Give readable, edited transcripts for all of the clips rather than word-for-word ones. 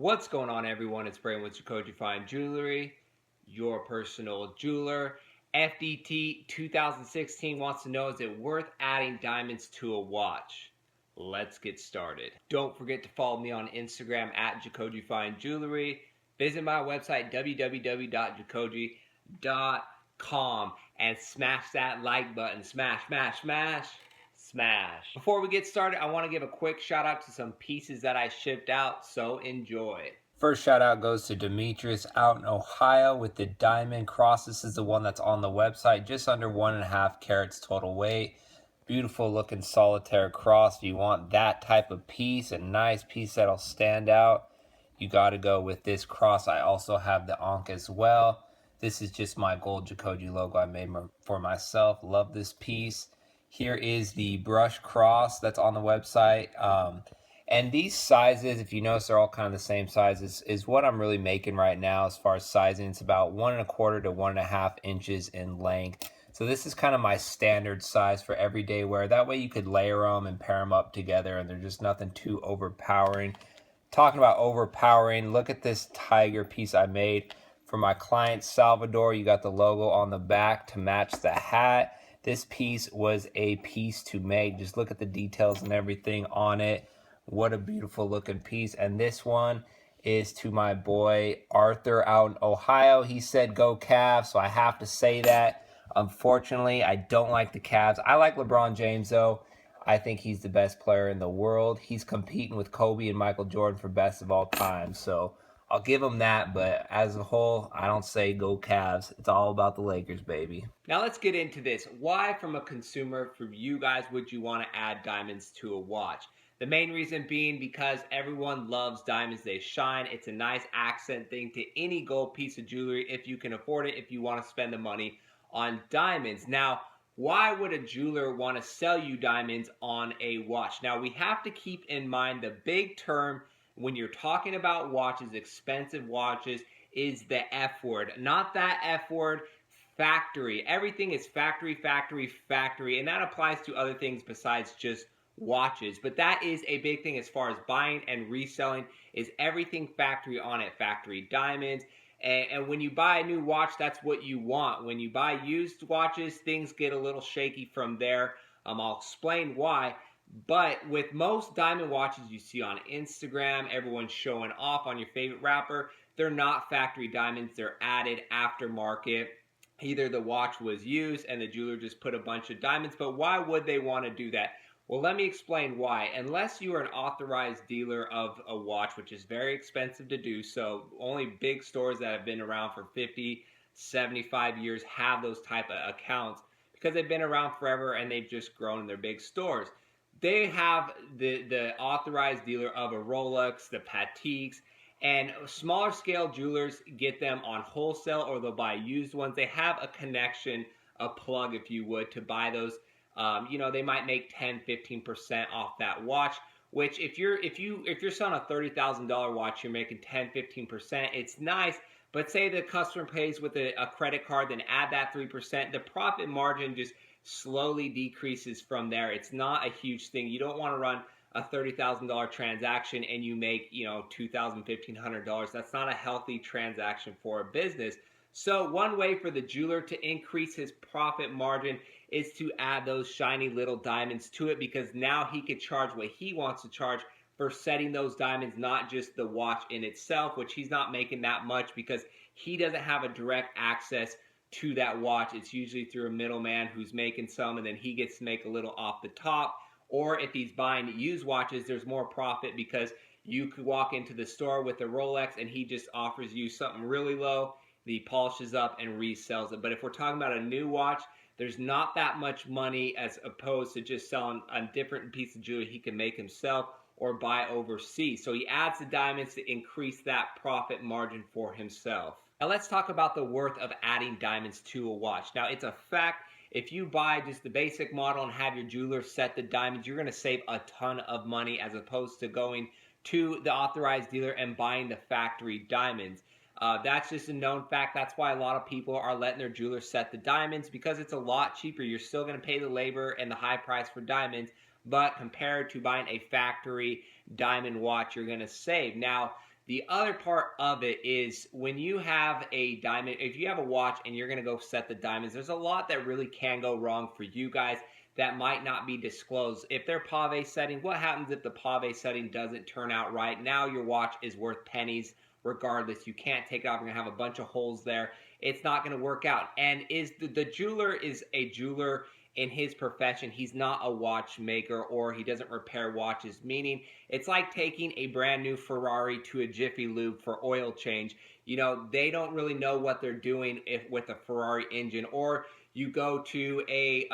What's going on, everyone? It's Brain with JACOJE Fine Jewelry, your personal jeweler. FDT 2016 wants to know, is it worth adding diamonds to a watch? Let's get started. Don't forget to follow me on Instagram at JACOJE Fine Jewelry. Visit my website www.jacoje.com and smash that like button. Smash, smash, smash. Smash. Before we get started, I want to give a quick shout out to some pieces that I shipped out, so enjoy. First shout out goes to Demetrius out in Ohio with the diamond cross. This is the one that's on the website, just under 1.5 carats total weight. Beautiful looking solitaire cross. If you want that type of piece, a nice piece that'll stand out, you got to go with this cross. I also have the Ankh as well. This is just my gold JACOJE logo I made for myself. Love this piece. Here is the brush cross that's on the website. And these sizes, if you notice, they're all kind of the same sizes, is what I'm really making right now as far as sizing. It's about 1.25 to 1.5 inches in length. So this is kind of my standard size for everyday wear. That way you could layer them and pair them up together and they're just nothing too overpowering. Talking about overpowering, look at this tiger piece I made for my client Salvador. You got the logo on the back to match the hat. This piece was a piece to make. Just look at the details and everything on it. What a beautiful looking piece. And this one is to my boy Arthur out in Ohio. He said go Cavs, so I have to say that. Unfortunately, I don't like the Cavs. I like LeBron James though. I think he's the best player in the world. He's competing with Kobe and Michael Jordan for best of all time. So I'll give him that, but as a whole, I don't say go Cavs. It's all about the Lakers, baby. Now let's get into this. Why, from a consumer, for you guys, would you want to add diamonds to a watch? The main reason being because everyone loves diamonds. They shine. It's a nice accent thing to any gold piece of jewelry if you can afford it, if you want to spend the money on diamonds. Now, why would a jeweler want to sell you diamonds on a watch? Now, we have to keep in mind the big term when you're talking about watches, expensive watches, is the F word. Not that F word, factory. Everything is factory, factory, factory. And that applies to other things besides just watches. But that is a big thing as far as buying and reselling, is everything factory on it. Factory diamonds. And when you buy a new watch, that's what you want. When you buy used watches, things get a little shaky from there. I'll explain why. But with most diamond watches you see on Instagram, everyone's showing off on your favorite rapper, they're not factory diamonds. They're added aftermarket. Either the watch was used and the jeweler just put a bunch of diamonds. But why would they want to do that? Well, let me explain why. Unless you are an authorized dealer of a watch, which is very expensive to do, so only big stores that have been around for 50, 75 years have those type of accounts because they've been around forever and they've just grown in their big stores. They have the authorized dealer of a Rolex, the Pateks, and smaller scale jewelers get them on wholesale or they'll buy used ones. They have a connection, a plug if you would, to buy those. They might make 10-15% off that watch, which if you're selling a $30,000 watch, you're making 10-15%. It's nice, but say the customer pays with a credit card, then add that 3%. The profit margin just slowly decreases from there. It's not a huge thing. You don't want to run a $30,000 transaction and you make $2,000, $1,500. That's not a healthy transaction for a business. So one way for the jeweler to increase his profit margin is to add those shiny little diamonds to it, because now he could charge what he wants to charge for setting those diamonds, not just the watch in itself, which he's not making that much because he doesn't have a direct access to that watch. It's usually through a middleman who's making some, and then he gets to make a little off the top. Or if he's buying used watches, there's more profit because you could walk into the store with a Rolex and he just offers you something really low. He polishes up and resells it. But if we're talking about a new watch, there's not that much money as opposed to just selling a different piece of jewelry he can make himself or buy overseas. So he adds the diamonds to increase that profit margin for himself. Now let's talk about the worth of adding diamonds to a watch. Now it's a fact, if you buy just the basic model and have your jeweler set the diamonds, you're going to save a ton of money as opposed to going to the authorized dealer and buying the factory diamonds. That's just a known fact. That's why a lot of people are letting their jeweler set the diamonds, because it's a lot cheaper. You're still going to pay the labor and the high price for diamonds, but compared to buying a factory diamond watch, you're going to save. Now, The other part of it is when you have a diamond, if you have a watch and you're going to go set the diamonds, there's a lot that really can go wrong for you guys that might not be disclosed. If they're pave setting, what happens if the pave setting doesn't turn out right? Now your watch is worth pennies regardless. You can't take it off. You're going to have a bunch of holes there. It's not going to work out. And is the jeweler is a jeweler in his profession. He's not a watchmaker, or he doesn't repair watches, meaning it's like taking a brand new Ferrari to a Jiffy Lube for oil change. You know, they don't really know what they're doing with a Ferrari engine. Or you go to a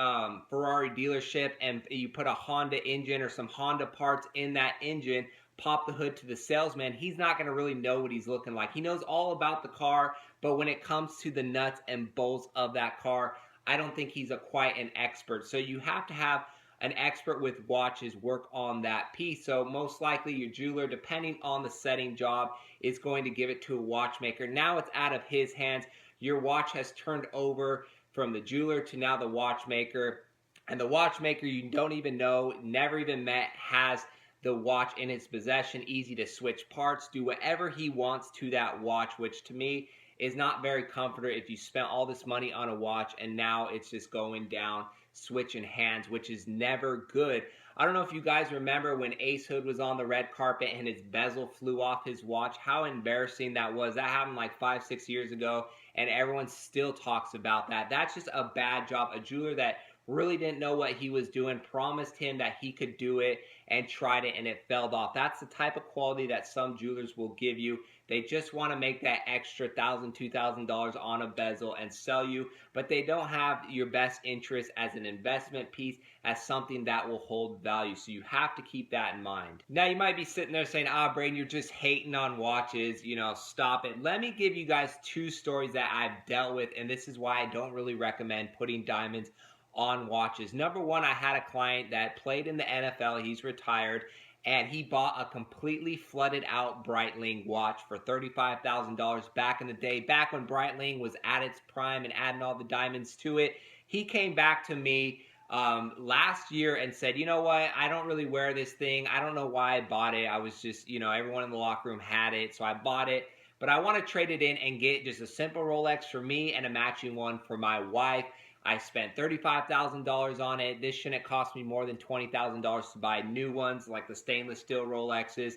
Ferrari dealership and you put a Honda engine or some Honda parts in that engine, pop the hood to the salesman, he's not going to really know what he's looking like. He knows all about the car, but when it comes to the nuts and bolts of that car, I don't think he's quite an expert. So you have to have an expert with watches work on that piece. So most likely your jeweler, depending on the setting job, is going to give it to a watchmaker. Now it's out of his hands. Your watch has turned over from the jeweler to now the watchmaker. And the watchmaker you don't even know, never even met, has the watch in his possession, easy to switch parts, do whatever he wants to that watch, which to me is not very comfortable if you spent all this money on a watch and now it's just going down, switching hands, which is never good. I don't know if you guys remember when Ace Hood was on the red carpet and his bezel flew off his watch, how embarrassing that was. That happened like 5-6 years ago and everyone still talks about that. That's just a bad job. A jeweler that really didn't know what he was doing, promised him that he could do it and tried it and it fell off. That's the type of quality that some jewelers will give you. They just want to make that extra $1,000, $2,000 on a bezel and sell you, but they don't have your best interest as an investment piece, as something that will hold value. So you have to keep that in mind. Now you might be sitting there saying, Braden, you're just hating on watches, you know, stop it. Let me give you guys 2 stories that I've dealt with, and this is why I don't really recommend putting diamonds on watches. Number one, I had a client that played in the NFL. He's retired, and he bought a completely flooded out Breitling watch for $35,000 back in the day, back when Breitling was at its prime and adding all the diamonds to it. He came back to me last year and said, you know what, I don't really wear this thing. I don't know why I bought it. I was just, you know, everyone in the locker room had it, so I bought it. But I want to trade it in and get just a simple Rolex for me and a matching one for my wife. I spent $35,000 on it. This shouldn't cost me more than $20,000 to buy new ones like the stainless steel Rolexes.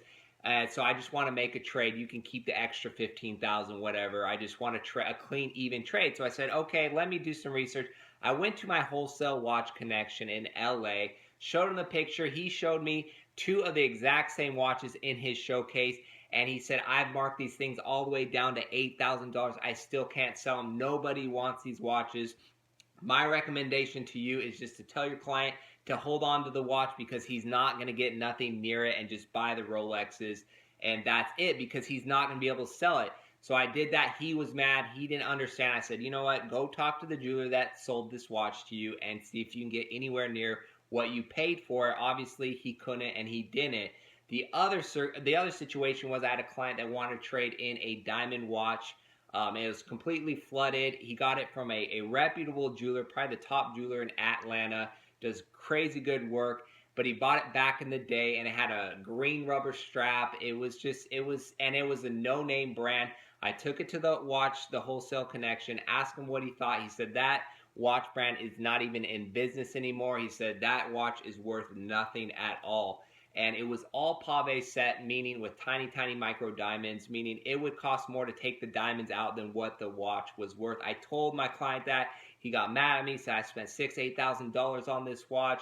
So I just want to make a trade. You can keep the extra $15,000, whatever. I just want a clean, even trade. So I said, okay, let me do some research. I went to my wholesale watch connection in LA, showed him the picture. He showed me 2 of the exact same watches in his showcase. And he said, I've marked these things all the way down to $8,000. I still can't sell them. Nobody wants these watches. My recommendation to you is just to tell your client to hold on to the watch, because he's not going to get nothing near it, and just buy the Rolexes, and that's it, because he's not going to be able to sell it. So I did that. He was mad. He didn't understand. I said, you know what? Go talk to the jeweler that sold this watch to you and see if you can get anywhere near what you paid for it. Obviously, he couldn't, and he didn't. The other situation was I had a client that wanted to trade in a diamond watch. It was completely flooded. He got it from a reputable jeweler, probably the top jeweler in Atlanta, does crazy good work, but he bought it back in the day and it had a green rubber strap. It was a no-name brand. I took it to the wholesale connection, asked him what he thought. He said that watch brand is not even in business anymore. He said that watch is worth nothing at all. And it was all pave set, meaning with tiny, tiny micro diamonds, meaning it would cost more to take the diamonds out than what the watch was worth. I told my client that. He got mad at me, said I spent $6,000, $8,000 on this watch.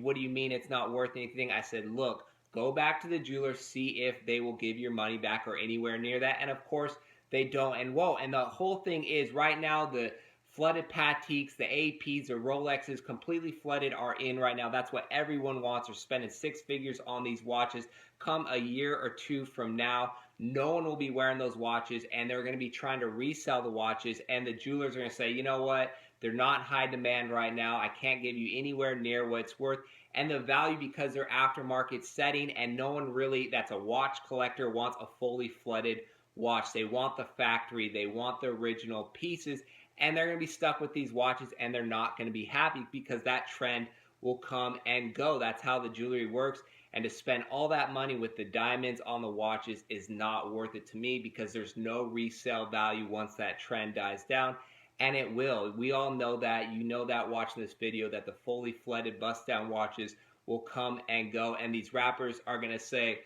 What do you mean it's not worth anything? I said, look, go back to the jeweler, see if they will give your money back or anywhere near that. And of course, they don't. And whoa, and the whole thing is right now, the flooded Pateks, the APs, the Rolexes, completely flooded are in right now. That's what everyone wants. They're spending 6 figures on these watches. Come a year or 2 from now, no one will be wearing those watches, and they're going to be trying to resell the watches, and the jewelers are going to say, you know what, they're not high demand right now. I can't give you anywhere near what it's worth. And the value, because they're aftermarket setting, and no one really, that's a watch collector, wants a fully flooded watch. They want the factory. They want the original pieces. And they're going to be stuck with these watches, and they're not going to be happy, because that trend will come and go. That's how the jewelry works. And to spend all that money with the diamonds on the watches is not worth it to me, because there's no resale value once that trend dies down. And it will. We all know that. You know that watching this video, that the fully flooded bust down watches will come and go. And these rappers are going to say,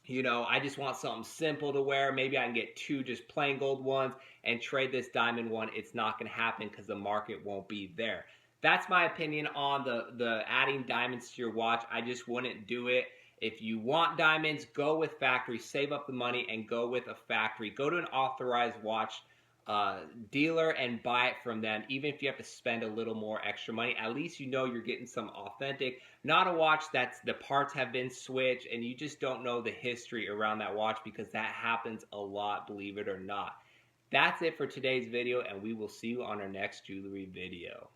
you know, I just want something simple to wear. Maybe I can get 2 just plain gold ones and trade this diamond one. It's not going to happen because the market won't be there. That's my opinion on the adding diamonds to your watch. I just wouldn't do it. If you want diamonds, go with factory. Save up the money and go with a factory. Go to an authorized watch dealer and buy it from them. Even if you have to spend a little more extra money, at least you know you're getting some authentic, not a watch that's the parts have been switched and you just don't know the history around that watch, because that happens a lot, believe it or not. That's it for today's video, and we will see you on our next jewelry video.